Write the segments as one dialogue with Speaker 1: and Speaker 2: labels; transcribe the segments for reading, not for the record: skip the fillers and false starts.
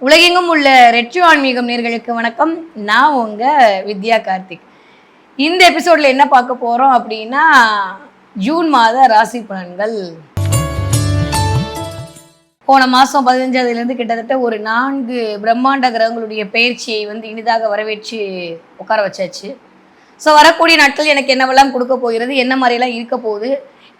Speaker 1: உலகெங்கும் உள்ள ரெட்ரோ ஆன்மீகம் நேர்களுக்கு வணக்கம். நான் உங்க வித்யா கார்த்திக். இந்த எபிசோட்ல என்ன பார்க்க போறோம் அப்படின்னா, ஜூன் மாத ராசி பலன்கள். போன மாதம் 15ஆம் கிட்டத்தட்ட ஒரு 4 பிரம்மாண்ட கிரகங்களுடைய பயிற்சியை இனிதாக வரவேற்று உட்கார வச்சாச்சு. ஸோ வரக்கூடிய நாட்கள் எனக்கு என்னவெல்லாம் கொடுக்க போகிறது, என்ன மாதிரியெல்லாம் இருக்க போகுது,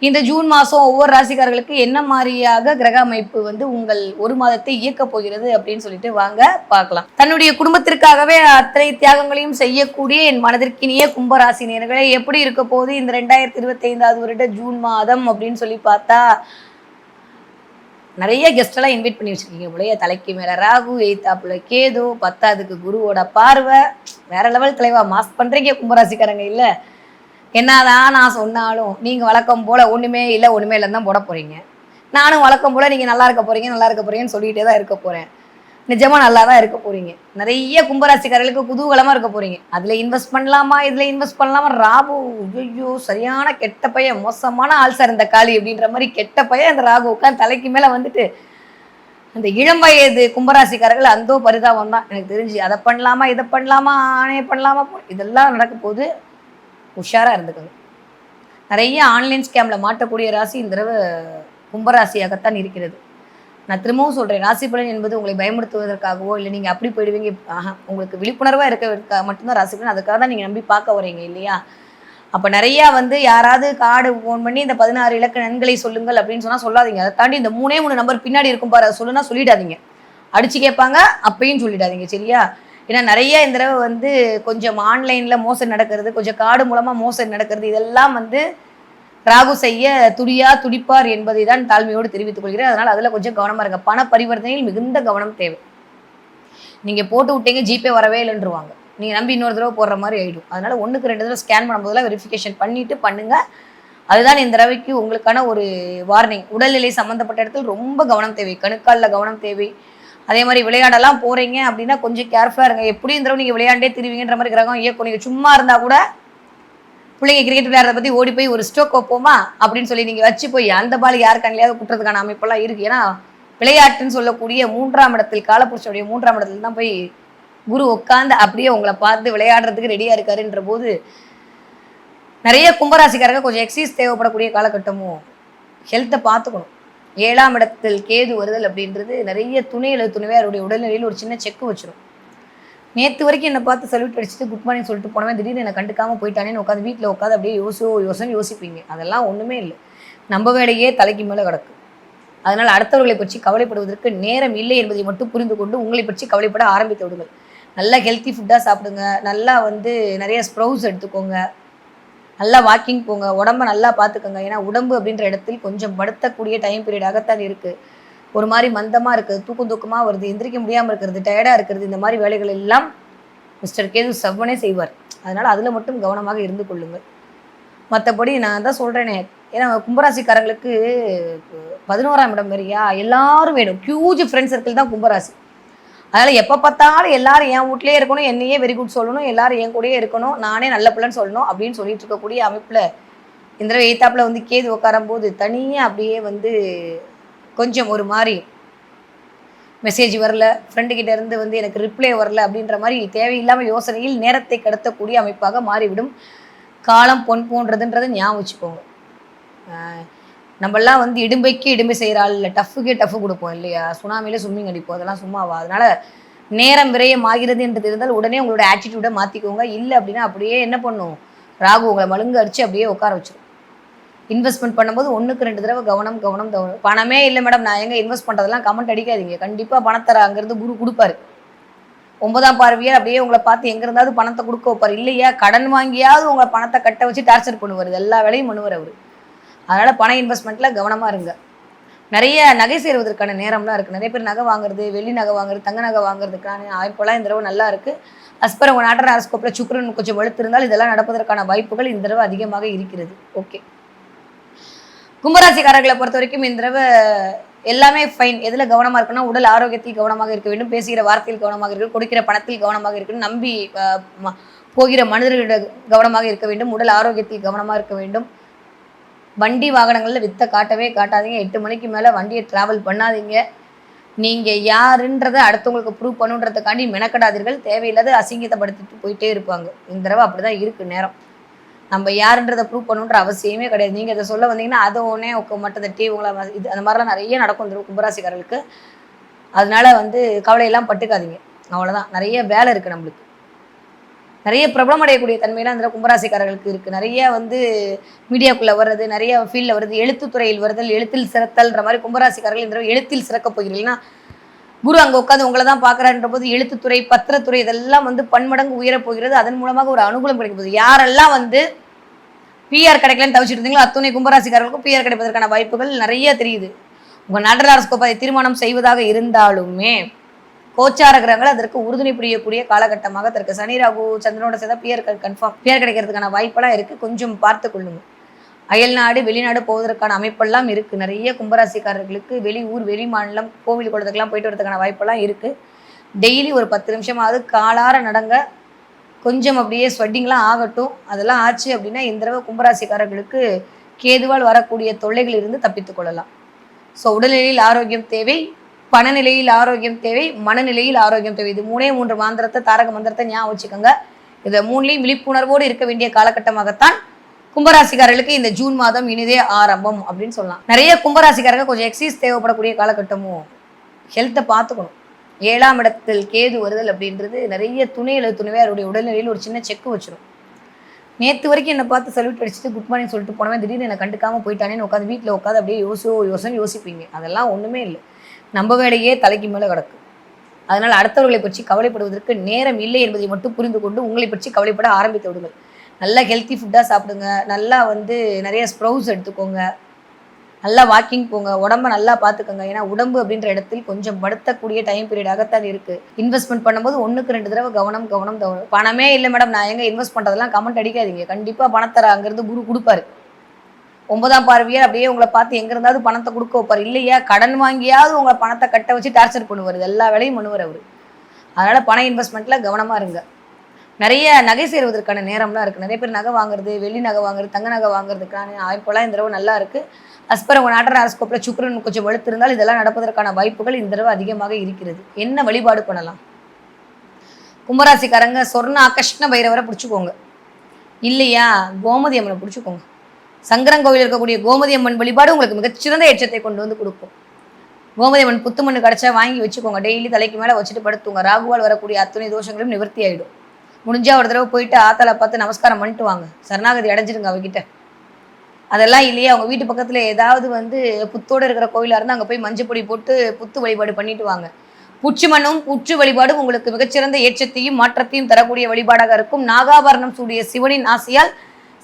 Speaker 1: இந்த ஜூன் மாதம் ஒவ்வொரு ராசிக்காரர்களுக்கு என்ன மாதிரியாக கிரக அமைப்பு உங்கள் ஒரு மாதத்தை இயக்க போகிறது அப்படின்னு சொல்லிட்டு வாங்க பார்க்கலாம். தன்னுடைய குடும்பத்திற்காகவே அத்தனை தியாகங்களையும் செய்யக்கூடிய என் மனதிற்கினிய கும்பராசி நேயர்களே, எப்படி இருக்க போகுது இந்த 2025 வருட ஜூன் மாதம் அப்படின்னு சொல்லி பார்த்தா, நிறைய கெஸ்டெல்லாம் இன்வைட் பண்ணி வச்சிருக்கீங்க போலயே. தலைக்கு மேல ராகு, எய்தாப்புல கேது, 10க்கு குருவோட பார்வை, வேற லெவல் தலைவா மாஸ் பண்றீங்க கும்பராசிக்காரங்க. இல்ல என்னதான் நான் சொன்னாலும் நீங்க வழக்கம் போல ஒண்ணுமே இல்லை ஒண்ணுமே இல்லைன்னு தான் போட போறீங்க. நானும் வழக்கம் போல நீங்க நல்லா இருக்க போறீங்கன்னு சொல்லிட்டே தான் இருக்க போறேன். நிஜமா நல்லா தான் இருக்க போறீங்க. நிறைய கும்பராசிக்காரர்களுக்கு குதூகலமா இருக்க போறீங்க. அதுல இன்வெஸ்ட் பண்ணலாமா, இதுல இன்வெஸ்ட் பண்ணலாமா, ராகு ஐயோ சரியான கெட்ட பையன், மோசமான ஆள் சார் இந்த காளி அப்படின்ற மாதிரி கெட்ட பையன் அந்த ராகு உட்காந்து தலைக்கு மேல அந்த இளம் வயது கும்பராசிக்காரர்கள் அந்தோ பரிதாபம் தான் எனக்கு தெரிஞ்சு. அதை பண்ணலாமா, இதை பண்ணலாமா, ஆனே பண்ணலாமா, இதெல்லாம் நடக்க போது உஷாரா இருந்துக்கணும். நிறைய ஆன்லைன் ஸ்கேம்ல மாட்டக்கூடிய ராசி இந்த தடவை கும்பராசியாகத்தான் இருக்கிறது. நான் திரும்பவும் சொல்றேன், ராசி பலன் என்பது உங்களை பயமுறுத்துவதற்காகவோ இல்லை நீங்க அப்படி போயிடுவீங்க, உங்களுக்கு விழிப்புணர்வா இருக்க மட்டும்தான் ராசி பலன். அதுக்காக தான் நீங்க நம்பி பார்க்க வரீங்க இல்லையா? அப்ப நிறைய யாராவது கார்டு ஃபோன் பண்ணி இந்த 16 இலக்க நன்களை சொல்லுங்கள் அப்படின்னு சொன்னா சொல்லாதீங்க. அதை தாண்டி இந்த 3 நம்பர் பின்னாடி இருக்கும் பாரு, அதை சொல்லுன்னா சொல்லிடாதீங்க. அடிச்சு கேட்பாங்க அப்பயும் சொல்லிடாதீங்க, சரியா? ஏன்னா நிறைய இந்த தடவை கொஞ்சம் ஆன்லைன்ல மோசடி நடக்கிறது, கொஞ்சம் கார்டு மூலமா மோசடி நடக்கிறது, இதெல்லாம் ராகு செய்ய துடிப்பார் என்பதை தான் தாழ்மையோடு தெரிவித்துக் கொள்கிறேன். அதனால அதுல கொஞ்சம் கவனமா இருங்க. பண பரிவர்த்தனையில் மிகுந்த கவனம் தேவை. நீங்க போட்டு விட்டீங்க ஜிபே வரவே இல்லைன்றுவாங்க, நீங்க நம்பி இன்னொரு தடவை போடுற மாதிரி ஆயிடும். அதனால 1க்கு 2 தடவை ஸ்கேன் பண்ணும்போதெல்லாம் வெரிஃபிகேஷன் பண்ணிட்டு பண்ணுங்க. அதுதான் இந்த தடவைக்கு உங்களுக்கான ஒரு வார்னிங். உடல்நிலை சம்பந்தப்பட்ட இடத்துல ரொம்ப கவனம் தேவை, கணுக்காலில் கவனம் தேவை. அதே மாதிரி விளையாடலாம் போறீங்க அப்படின்னா கொஞ்சம் கேர்ஃபுல்லா இருங்க. எப்படியும் இந்த தடவை நீங்க விளையாண்டே திருவீங்கன்ற மாதிரி கிரகம் இயக்கும். நீங்க சும்மா இருந்தா கூட பிள்ளைங்க கிரிக்கெட் விளையாடுறத பத்தி ஓடி போய் ஒரு ஸ்ட்ரோக் வைப்போமா அப்படின்னு சொல்லி நீங்க வச்சு போய் அந்த பால் யாரு கண்ணிலையாவது குட்டுறதுக்கான அமைப்பெல்லாம் இருக்கு. ஏன்னா விளையாட்டுன்னு சொல்லக்கூடிய 3ஆம் இடத்தில், காலப்புருஷனுடைய 3ஆம் இடத்துல தான் போய் குரு உட்காந்து அப்படியே உங்களை பார்த்து விளையாடுறதுக்கு ரெடியா இருக்காருன்ற போது நிறைய கும்பராசிக்காரங்க கொஞ்சம் எக்ஸசைஸ் தேவைப்படக்கூடிய காலகட்டமும். ஹெல்த்தை பார்த்துக்கணும். 7ஆம் இடத்தில் கேது வருதல் அப்படின்றது நிறைய துணையாருடைய உடல்நிலையில் ஒரு சின்ன செக்கு வச்சிடும். நேற்று வரைக்கும் என்னை பார்த்து சல்யூட் அடிச்சுட்டு குட் மார்னிங் சொல்லிட்டு போனவன் திடீர்னு என்னை கண்டுக்காமல் போயிட்டானேன்னு உட்காந்து வீட்டில் உட்காந்து அப்படியே யோசிப்பீங்க. அதெல்லாம் ஒன்றுமே இல்லை, நம்ம வேலையே தலைக்கு மேலே கிடக்கு. அதனால் அடுத்தவர்களை பற்றி கவலைப்படுவதற்கு நேரம் இல்லை என்பதை மட்டும் புரிந்து கொண்டு உங்களை பற்றி கவலைப்பட ஆரம்பித்து விடுங்கள். நல்லா ஹெல்த்தி ஃபுட்டாக சாப்பிடுங்க, நல்லா நிறைய ஸ்ப்ரவுட்ஸ் எடுத்துக்கோங்க, நல்லா வாக்கிங் போங்க, உடம்ப நல்லா பார்த்துக்கோங்க. ஏன்னா உடம்பு அப்படின்ற இடத்தில் கொஞ்சம் படுத்தக்கூடிய டைம் பீரியடாகத்தான் இருக்குது. ஒரு மாதிரி மந்தமாக இருக்குது, தூக்கமாக வருது, எந்திரிக்க முடியாமல் இருக்கிறது, டயர்டாக இருக்கிறது, இந்த மாதிரி வேலைகள் எல்லாம் மிஸ்டர் கேது செவ்வனே செய்வார். அதனால் அதில் மட்டும் கவனமாக இருந்து கொள்ளுங்கள். மற்றபடி நான் தான் சொல்கிறேனே, ஏன்னா கும்பராசிக்காரங்களுக்கு 11ஆம் இடம் வேறையா, எல்லாரும் வேணும். ஹியூஜ் ஃப்ரெண்ட் சர்க்கிள் தான் கும்பராசி. அதனால் எப்போ பார்த்தாலும் எல்லாரும் என் வீட்லேயே இருக்கணும், என்னையே வெரி குட் சொல்லணும், எல்லாரும் என் கூடயே இருக்கணும், நானே நல்ல பிள்ளைன்னு சொல்லணும் அப்படின்னு சொல்லிட்டு இருக்கக்கூடிய அமைப்பில் இந்த தடவை எய்த்தாப்பில் கேது உட்காரும்போது தனியாக அப்படியே கொஞ்சம் ஒரு மாதிரி மெசேஜ் வரல, ஃப்ரெண்டுக்கிட்ட இருந்து எனக்கு ரிப்ளை வரல அப்படின்ற மாதிரி தேவையில்லாமல் யோசனையில் நேரத்தை கடத்தக்கூடிய அமைப்பாக மாறிவிடும். காலம் பொன் போன்றதுன்றதை ஞாபகம் வச்சுக்கோங்க. நம்மளாம் இடும்பைக்கு இடும்பை செய்கிறாள், இல்லை டஃப்புக்கே டஃப்பு கொடுப்போம் இல்லையா? சுனாமியில் ஸ்விம்மிங் அடிப்போம், அதெல்லாம் சும்மாவா? அதனால் நேரம் விரயம் ஆகிறது என்று தெரிந்தால் உடனே உங்களோட ஆட்டிடியூடை மாற்றிக்கோங்க. இல்லை அப்படின்னா அப்படியே என்ன பண்ணும், ராகு உங்களை மழுங்கு அடித்து அப்படியே உட்கார வச்சிடும். இன்வெஸ்ட்மெண்ட் பண்ணும்போது 1க்கு 2 தடவை கவனம். பணமே இல்லை மேடம் நான் எங்கே இன்வெஸ்ட் பண்ணுறதெல்லாம் கமெண்ட் அடிக்காதீங்க. கண்டிப்பாக பணத்தை அங்கேருந்து குரு கொடுப்பாரு. 9ஆம் பார்வையார் அப்படியே உங்களை பார்த்து எங்கே இருந்தாவது பணத்தை கொடுக்க வைப்பார். இல்லையா கடன் வாங்கியாவது உங்களை பணத்தை கட்ட வச்சு டார்ச்சர் பண்ணுவார். எல்லா வேலையும் பண்ணுவார் அவர். அதனால் பண இன்வெஸ்ட்மெண்ட்டில் கவனமாக இருங்க. நிறைய நகை சேருவதற்கான நேரம்லாம் இருக்குது. நிறைய பேர் நகை வாங்குறது, வெள்ளி நகை வாங்குறது, தங்க நகை வாங்குறதுக்கான வாய்ப்பெல்லாம் இந்த தடவை நல்லா இருக்குது. அஸ்பர் உங்கள் நாட்டு ஹாரோஸ்கோப்பில் சுக்கிரன் கொஞ்சம் வலுத்திருந்தால் இதெல்லாம் நடப்பதற்கான வாய்ப்புகள் இந்த தடவை அதிகமாக இருக்கிறது. ஓகே, கும்பராசிக்காரர்களை பொறுத்த வரைக்கும் இந்த தடவை எல்லாமே ஃபைன். எதில் கவனமாக இருக்கணும், உடல் ஆரோக்கியத்தில் கவனமாக இருக்க வேண்டும், பேசுகிற வார்த்தையில் கவனமாக இருக்கணும், கொடுக்கிற பணத்தில் கவனமாக இருக்கணும், நம்பி போகிற மனிதர்களிட கவனமாக இருக்க வேண்டும், உடல் ஆரோக்கியத்தில் கவனமாக இருக்க வேண்டும். வண்டி வாகனங்களில் வித்தை காட்டவே காட்டாதீங்க. 8 மணிக்கு மேலே வண்டியை ட்ராவல் பண்ணாதீங்க. நீங்கள் யாருன்றதை அடுத்தவங்களுக்கு ப்ரூவ் பண்ணுன்றதுக்காண்டி மெனக்கடாதீர்கள். தேவையில்லாத அசிங்கத்தைப்படுத்திட்டு போயிட்டே இருப்பாங்க. இந்த தடவை அப்படி தான் இருக்குது நேரம். நம்ம யாருன்றதை ப்ரூவ் பண்ணுன்ற அவசியமே கிடையாது. நீங்கள் இதை சொல்ல வந்தீங்கன்னா அதை ஒன்றே மட்டும் தட்டி உங்களை இது அந்த மாதிரிலாம் நிறைய நடக்கும் இந்த கும்பராசிக்காரர்களுக்கு. அதனால கவலையெல்லாம் பட்டுக்காதீங்க. அவ்வளோதான். நிறைய வேலை இருக்குது நம்மளுக்கு. நிறைய பிரபலம் அடையக்கூடிய தன்மையெல்லாம் இந்த கும்பராசிக்காரர்களுக்கு இருக்குது. நிறைய மீடியாக்குள்ளே வர்றது, நிறைய ஃபீல்டில் வருது, எழுத்துத்துறையில் வருதல், எழுத்தில் சிறத்தல்ன்ற மாதிரி கும்பராசிக்காரர்கள் இந்த தடவை எழுத்தில் சிறக்க போகிறீங்கன்னா குரு அங்கே உட்காந்து உங்களை தான் பார்க்குறான்ற போது எழுத்துத்துறை, பத்திரத்துறை இதெல்லாம் பன்மடங்கு உயரப் போகிறது. அதன் மூலமாக ஒரு அனுகூலம் கிடைக்க போகுது. யாரெல்லாம் பிஆர் கிடைக்கலன்னு தவிச்சிட்டு இருந்தீங்களோ அத்துணை கும்பராசிக்காரர்களுக்கும் பிஆர் கிடைப்பதற்கான வாய்ப்புகள் நிறைய தெரியுது. உங்கள் நாட்டராரஸ்கோப்பை திருமணம் செய்வதாக இருந்தாலுமே கோச்சார கிரகங்கள் அதற்கு உறுதுணை புரியக்கூடிய காலகட்டமாக இருக்கு. சனி ராகு சந்திரனோட சேர்ந்தா பிஆர் கிடைக்கிறதுக்கான வாய்ப்பெல்லாம் இருக்குது. கொஞ்சம் பார்த்து கொள்ளுங்க. அயல்நாடு வெளிநாடு போவதற்கான அமைப்பெல்லாம் இருக்குது. நிறைய கும்பராசிக்காரர்களுக்கு வெளியூர் வெளி மாநிலம் கோவில் குளத்துக்கெல்லாம் போயிட்டு வரதுக்கான வாய்ப்பெல்லாம் இருக்குது. டெய்லி ஒரு 10 நிமிஷமாவது காலார நடங்க. கொஞ்சம் அப்படியே ஸ்வெட்டிங்லாம் ஆகட்டும். அதெல்லாம் ஆச்சு அப்படின்னா இந்த தடவை கும்பராசிக்காரர்களுக்கு கேதுவால் வரக்கூடிய தொல்லைகள் இருந்து தப்பித்துக் கொள்ளலாம். ஸோ உடல்நிலையில் ஆரோக்கியம் தேவை, பணநிலையில் ஆரோக்கியம் தேவை, மனநிலையில் ஆரோக்கியம் தேவை. இது 3 மந்திரத்தை தாரக மந்திரத்தை ஞாபகம் வச்சுக்கோங்க. இதை 3லையும் விழிப்புணர்வோடு இருக்க வேண்டிய காலகட்டமாகத்தான் கும்பராசிக்காரர்களுக்கு இந்த ஜூன் மாதம் இனிதே ஆரம்பம் அப்படின்னு சொல்லலாம். நிறைய கும்பராசிக்காரங்க கொஞ்சம் எக்ஸசைஸ் தேவைப்படக்கூடிய காலகட்டமும். ஹெல்த்தை பார்த்துக்கணும். 7ஆம் இடத்தில் கேது வருதல் அப்படின்றது நிறைய துணைவே அவருடைய உடல்நிலையில் ஒரு சின்ன செக்கு வச்சிடும். நேற்று வரைக்கும் என்னை பார்த்து சல்யூட் அடிச்சுட்டு குட் மார்னிங் சொல்லிட்டு போனவன் திடீர்னு என்னை கண்டுக்காமல் போயிட்டானேன்னு உட்காந்து வீட்டில் உட்காந்து அப்படியே யோசிப்பீங்க. அதெல்லாம் ஒன்றுமே இல்லை. நம்ம வேலையே தலைக்கு மேலே கிடக்கு. அதனால் அடுத்தவர்களை பற்றி கவலைப்படுவதற்கு நேரம் இல்லை என்பதை மட்டும் புரிந்து கொண்டு உங்களை பற்றி கவலைப்பட ஆரம்பித்து விடுங்கள். நல்லா ஹெல்த்தி ஃபுட்டாக சாப்பிடுங்க. நல்லா நிறைய ஸ்ப்ரவுட்ஸ் எடுத்துக்கோங்க. நல்லா வாக்கிங் போங்க. உடம்பை நல்லா பார்த்துக்கோங்க. ஏன்னா உடம்பு அப்படின்ற இடத்தில் கொஞ்சம் படுத்தக்கூடிய டைம் பீரியடாகத்தான் இருக்குது. இன்வெஸ்ட்மெண்ட் பண்ணும்போது 1க்கு 2 தடவை கவனம். பணமே இல்லை மேடம் நான் எங்கே இன்வெஸ்ட் பண்ணுறதெல்லாம் கமெண்ட் அடிக்காதீங்க. கண்டிப்பாக பணத்தர அங்கேருந்து குரு கொடுப்பாரு. 9ஆம் பார்வையார் அப்படியே உங்களை பார்த்து எங்கே இருந்தாவது பணத்தை கொடுக்க வைப்பார். இல்லையா கடன் வாங்கியாவது உங்களை பணத்தை கட்ட வச்சு டார்ச்சர் பண்ணுவார். எல்லா வேலையும் பண்ணுவார் அவர். அதனால் பண இன்வெஸ்ட்மெண்ட்டில் கவனமாக இருங்க. நிறைய நகை சேருவதற்கான நேரம்லாம் இருக்குது. நிறைய பேர் நகை வாங்குறது, வெள்ளி நகை வாங்குறது, தங்க நகை வாங்குறதுக்கான வாய்ப்பெல்லாம் இந்த தடவை நல்லா இருக்குது. அஸ்பர் உங்கள் நாட்டர் அரஸ்கோப்பில் சுக்கிரன் கொஞ்சம் வலுத்திருந்தால் இதெல்லாம் நடப்பதற்கான வாய்ப்புகள் இந்த தடவை அதிகமாக இருக்கிறது. என்ன வழிபாடு பண்ணலாம்? கும்பராசிக்காரங்க சொர்ண ஆகஷ்ண பைரவரை பிடிச்சிக்கோங்க. இல்லையா கோமதி அம்மனை பிடிச்சிக்கோங்க. சங்கரங்கோவில் இருக்கக்கூடிய கோமதி அம்மன் வழிபாடு உங்களுக்கு மிகச்சிறந்த ஏற்றத்தை கொண்டு கொடுக்கும். கோமதி அம்மன் புத்து மண்ணு கிடச்சா வாங்கி வச்சுக்கோங்க. டெய்லி தலைக்கு மேலே வச்சுட்டு படுத்துங்க. ராகுவால் வரக்கூடிய அத்தனை தோஷங்களும் நிவர்த்தி ஆகிடும். முடிஞ்சா ஒரு தடவை போயிட்டு ஆத்தால பார்த்து நமஸ்காரம் பண்ணிட்டு வாங்க. சரணாகதி அடைஞ்சிருங்க அவகிட்ட. அதெல்லாம் இல்லையா அவங்க வீட்டு பக்கத்தில் ஏதாவது புத்தோடு இருக்கிற கோயிலாக இருந்தால் அங்கே போய் மஞ்சப்பொடி போட்டு புத்து வழிபாடு பண்ணிட்டு வாங்க. புற்று மண்ணும் புற்று வழிபாடும் உங்களுக்கு மிகச்சிறந்த ஏற்றத்தையும் மாற்றத்தையும் தரக்கூடிய வழிபாடாக இருக்கும். நாகாபரணம் சூடிய சிவனின் ஆசையால்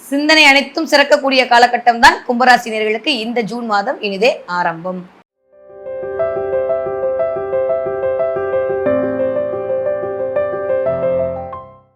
Speaker 1: சிந்தனை அனைத்தும் சிறக்கக்கூடிய காலகட்டம் தான் கும்பராசினியர்களுக்கு இந்த ஜூன் மாதம் இனிதே ஆரம்பம்.